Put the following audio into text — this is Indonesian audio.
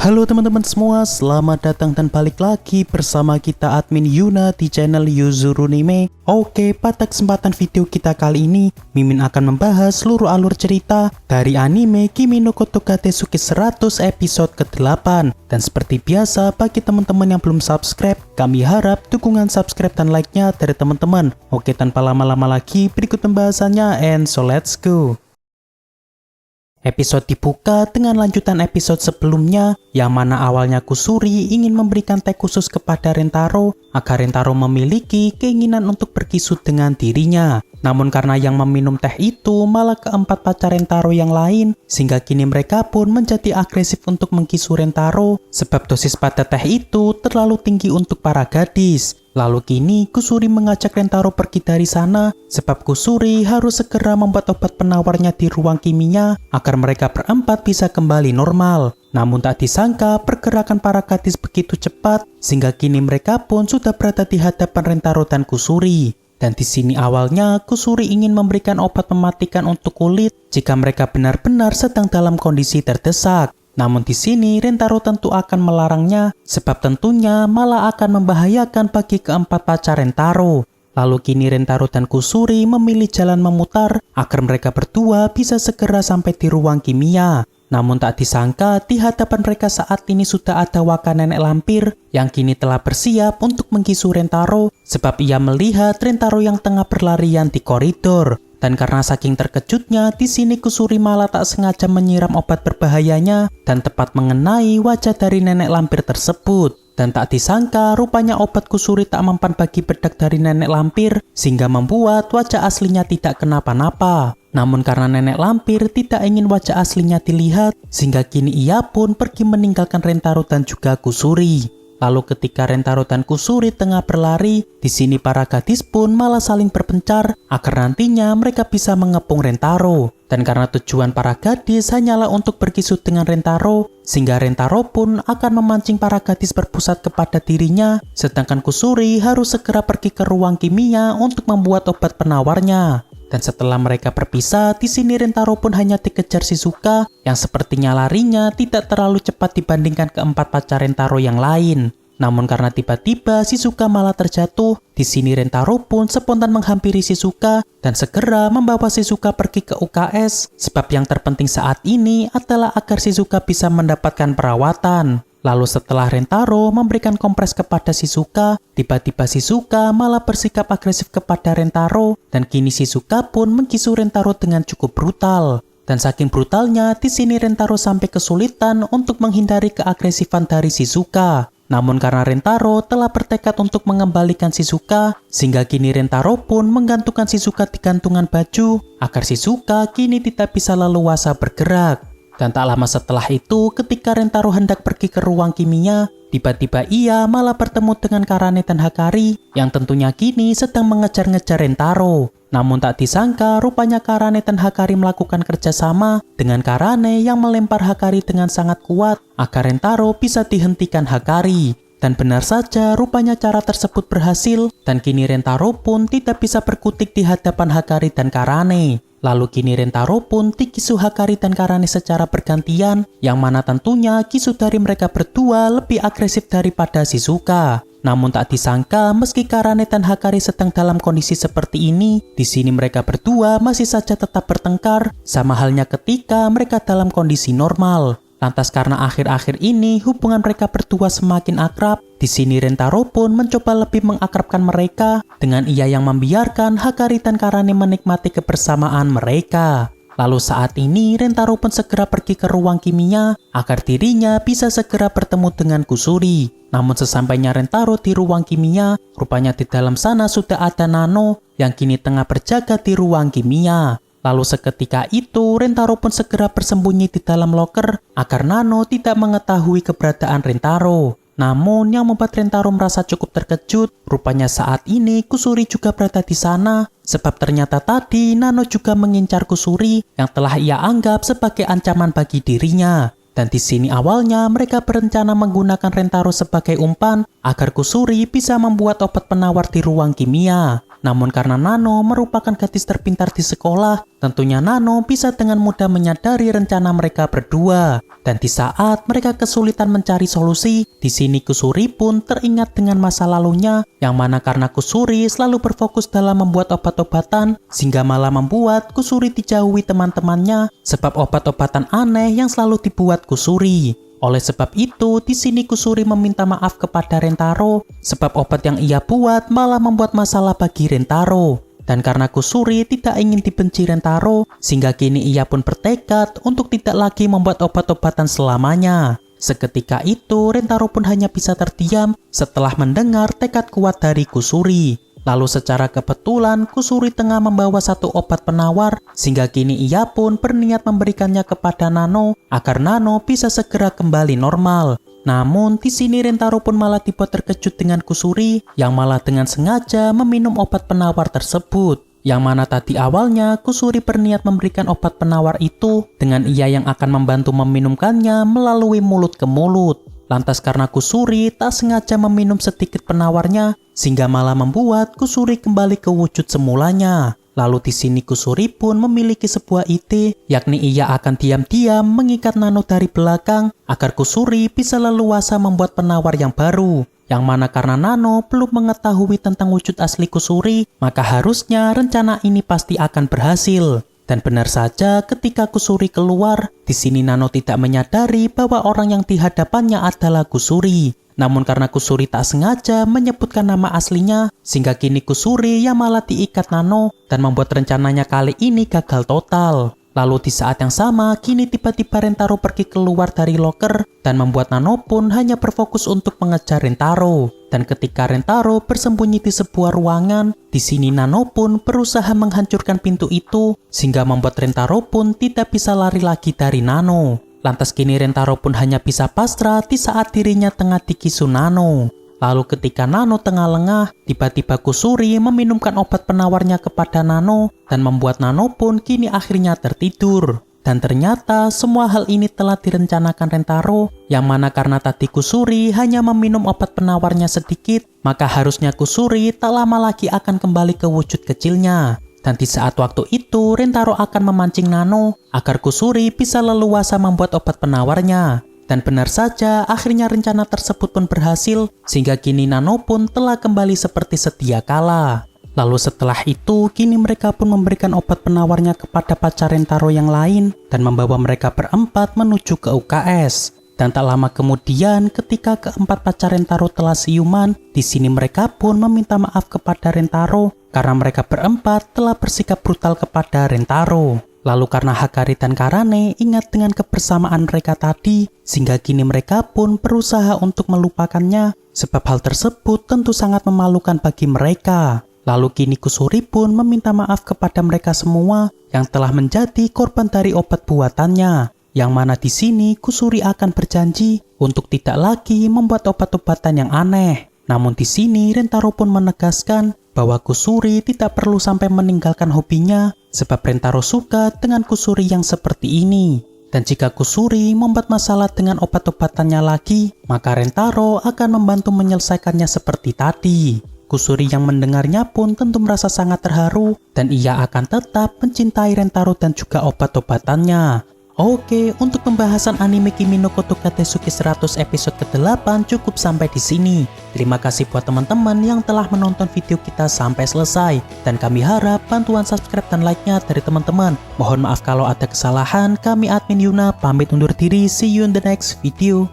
Halo teman-teman semua, selamat datang dan balik lagi bersama kita admin Yuna di channel Yuzurunime. Oke, pada kesempatan video kita kali ini, Mimin akan membahas seluruh alur cerita dari anime Kimi no Kotoka Teisuke 100 episode ke-8. Dan seperti biasa, bagi teman-teman yang belum subscribe, kami harap dukungan subscribe dan like-nya dari teman-teman. Oke, tanpa lama-lama lagi, berikut pembahasannya, and so let's go. Episode dibuka dengan lanjutan episode sebelumnya, yang mana awalnya Kusuri ingin memberikan teh khusus kepada Rentaro agar Rentaro memiliki keinginan untuk berkisut dengan dirinya. Namun karena yang meminum teh itu malah keempat pacar Rentaro yang lain, sehingga kini mereka pun menjadi agresif untuk mengkisu Rentaro sebab dosis pada teh itu terlalu tinggi untuk para gadis. Lalu kini Kusuri mengajak Rentaro pergi dari sana sebab Kusuri harus segera membuat obat penawarnya di ruang kimia agar mereka berempat bisa kembali normal. Namun tak disangka pergerakan para gadis begitu cepat sehingga kini mereka pun sudah berada di hadapan Rentaro dan Kusuri. Dan di sini awalnya Kusuri ingin memberikan obat mematikan untuk kulit jika mereka benar-benar sedang dalam kondisi terdesak. Namun di sini Rentaro tentu akan melarangnya sebab tentunya malah akan membahayakan bagi keempat pacar Rentaro. Lalu kini Rentaro dan Kusuri memilih jalan memutar agar mereka berdua bisa segera sampai di ruang kimia. Namun tak disangka di hadapan mereka saat ini sudah ada Waka nenek lampir yang kini telah bersiap untuk mengkisu Rentaro sebab ia melihat Rentaro yang tengah berlarian di koridor. Dan karena saking terkejutnya, di sini Kusuri malah tak sengaja menyiram obat berbahayanya dan tepat mengenai wajah dari nenek lampir tersebut. Dan tak disangka, rupanya obat Kusuri tak mempan bagi bedak dari nenek lampir sehingga membuat wajah aslinya tidak kenapa-napa. Namun karena nenek lampir tidak ingin wajah aslinya dilihat, sehingga kini ia pun pergi meninggalkan Rentaro dan juga Kusuri. Lalu ketika Rentaro dan Kusuri tengah berlari, di sini para gadis pun malah saling berpencar agar nantinya mereka bisa mengepung Rentaro. Dan karena tujuan para gadis hanyalah untuk berkisut dengan Rentaro, sehingga Rentaro pun akan memancing para gadis berpusat kepada dirinya, sedangkan Kusuri harus segera pergi ke ruang kimia untuk membuat obat penawarnya. Dan setelah mereka berpisah, di sini Rentaro pun hanya dikejar Shizuka yang sepertinya larinya tidak terlalu cepat dibandingkan keempat pacar Rentaro yang lain. Namun karena tiba-tiba Shizuka malah terjatuh, di sini Rentaro pun spontan menghampiri Shizuka dan segera membawa Shizuka pergi ke UKS sebab yang terpenting saat ini adalah agar Shizuka bisa mendapatkan perawatan. Lalu setelah Rentaro memberikan kompres kepada Shizuka, tiba-tiba Shizuka malah bersikap agresif kepada Rentaro dan kini Shizuka pun mengkisu Rentaro dengan cukup brutal. Dan saking brutalnya, di sini Rentaro sampai kesulitan untuk menghindari keagresifan dari Shizuka. Namun karena Rentaro telah bertekad untuk mengembalikan Shizuka, sehingga kini Rentaro pun menggantungkan Shizuka di gantungan baju agar Shizuka kini tidak bisa leluasa bergerak. Dan tak lama setelah itu, ketika Rentaro hendak pergi ke ruang kimia, tiba-tiba ia malah bertemu dengan Karane dan Hakari yang tentunya kini sedang mengejar-ngejar Rentaro. Namun tak disangka, rupanya Karane dan Hakari melakukan kerjasama dengan Karane yang melempar Hakari dengan sangat kuat agar Rentaro bisa dihentikan Hakari. Dan benar saja, rupanya cara tersebut berhasil dan kini Rentaro pun tidak bisa berkutik di hadapan Hakari dan Karane. Lalu kini Rentaro pun dikisu Hakari dan Karane secara bergantian, yang mana tentunya kisu dari mereka berdua lebih agresif daripada Shizuka. Namun tak disangka, meski Karane dan Hakari sedang dalam kondisi seperti ini, di sini mereka berdua masih saja tetap bertengkar, sama halnya ketika mereka dalam kondisi normal. Lantas karena akhir-akhir ini hubungan mereka berdua semakin akrab, di sini Rentaro pun mencoba lebih mengakrabkan mereka dengan ia yang membiarkan Hakari dan Karane menikmati kebersamaan mereka. Lalu saat ini Rentaro pun segera pergi ke ruang kimia agar dirinya bisa segera bertemu dengan Kusuri. Namun sesampainya Rentaro di ruang kimia, rupanya di dalam sana sudah ada Nano yang kini tengah berjaga di ruang kimia. Lalu seketika itu Rentaro pun segera bersembunyi di dalam loker agar Nano tidak mengetahui keberadaan Rentaro. Namun yang membuat Rentaro merasa cukup terkejut, rupanya saat ini Kusuri juga berada di sana sebab ternyata tadi Nano juga mengincar Kusuri yang telah ia anggap sebagai ancaman bagi dirinya. Dan di sini awalnya mereka berencana menggunakan Rentaro sebagai umpan agar Kusuri bisa membuat obat penawar di ruang kimia. Namun karena Nano merupakan gadis terpintar di sekolah, tentunya Nano bisa dengan mudah menyadari rencana mereka berdua. Dan di saat mereka kesulitan mencari solusi, di sini Kusuri pun teringat dengan masa lalunya, yang mana karena Kusuri selalu berfokus dalam membuat obat-obatan, sehingga malah membuat Kusuri dijauhi teman-temannya, sebab obat-obatan aneh yang selalu dibuat Kusuri. Oleh sebab itu, di sini Kusuri meminta maaf kepada Rentaro, sebab obat yang ia buat malah membuat masalah bagi Rentaro. Dan karena Kusuri tidak ingin dibenci Rentaro, sehingga kini ia pun bertekad untuk tidak lagi membuat obat-obatan selamanya. Seketika itu, Rentaro pun hanya bisa terdiam setelah mendengar tekad kuat dari Kusuri. Lalu secara kebetulan Kusuri tengah membawa satu obat penawar, sehingga kini ia pun berniat memberikannya kepada Nano agar Nano bisa segera kembali normal. Namun di sini Rentaro pun malah dibuat terkejut dengan Kusuri yang malah dengan sengaja meminum obat penawar tersebut. Yang mana tadi awalnya Kusuri berniat memberikan obat penawar itu dengan ia yang akan membantu meminumkannya melalui mulut ke mulut. Lantas karena Kusuri tak sengaja meminum sedikit penawarnya, sehingga malah membuat Kusuri kembali ke wujud semulanya. Lalu di sini Kusuri pun memiliki sebuah ide, yakni ia akan diam-diam mengikat Nano dari belakang agar Kusuri bisa leluasa membuat penawar yang baru. Yang mana karena Nano belum mengetahui tentang wujud asli Kusuri, maka harusnya rencana ini pasti akan berhasil. Dan benar saja ketika Kusuri keluar, di sini Nano tidak menyadari bahwa orang yang di hadapannya adalah Kusuri. Namun karena Kusuri tak sengaja menyebutkan nama aslinya, sehingga kini Kusuri yang malah diikat Nano dan membuat rencananya kali ini gagal total. Lalu di saat yang sama, kini tiba-tiba Rentaro pergi keluar dari loker dan membuat Nano pun hanya berfokus untuk mengejar Rentaro. Dan ketika Rentaro bersembunyi di sebuah ruangan, di sini Nano pun berusaha menghancurkan pintu itu sehingga membuat Rentaro pun tidak bisa lari lagi dari Nano. Lantas kini Rentaro pun hanya bisa pasrah di saat dirinya tengah dikisu Nano. Lalu ketika Nano tengah lengah, tiba-tiba Kusuri meminumkan obat penawarnya kepada Nano dan membuat Nano pun kini akhirnya tertidur. Dan ternyata semua hal ini telah direncanakan Rentaro, yang mana karena tadi Kusuri hanya meminum obat penawarnya sedikit, maka harusnya Kusuri tak lama lagi akan kembali ke wujud kecilnya. Dan di saat waktu itu, Rentaro akan memancing Nano agar Kusuri bisa leluasa membuat obat penawarnya. Dan benar saja, akhirnya rencana tersebut pun berhasil, sehingga kini Nano pun telah kembali seperti sedia kala. Lalu setelah itu, kini mereka pun memberikan obat penawarnya kepada pacar Rentaro yang lain dan membawa mereka berempat menuju ke UKS. Dan tak lama kemudian, ketika keempat pacar Rentaro telah siuman, di sini mereka pun meminta maaf kepada Rentaro karena mereka berempat telah bersikap brutal kepada Rentaro. Lalu karena Hakari dan Karane ingat dengan kebersamaan mereka tadi, sehingga kini mereka pun berusaha untuk melupakannya, sebab hal tersebut tentu sangat memalukan bagi mereka. Lalu kini Kusuri pun meminta maaf kepada mereka semua yang telah menjadi korban dari obat buatannya. Yang mana di sini Kusuri akan berjanji untuk tidak lagi membuat obat-obatan yang aneh. Namun di sini Rentaro pun menegaskan bahwa Kusuri tidak perlu sampai meninggalkan hobinya, sebab Rentaro suka dengan Kusuri yang seperti ini. Dan jika Kusuri membuat masalah dengan obat-obatannya lagi, maka Rentaro akan membantu menyelesaikannya seperti tadi. Kusuri yang mendengarnya pun tentu merasa sangat terharu dan ia akan tetap mencintai Rentaro dan juga obat-obatannya. Oke, untuk pembahasan anime Kimi no Kotoka Teisuki 100 episode ke-8 cukup sampai di sini. Terima kasih buat teman-teman yang telah menonton video kita sampai selesai. Dan kami harap bantuan subscribe dan like-nya dari teman-teman. Mohon maaf kalau ada kesalahan, kami admin Yuna pamit undur diri, see you in the next video.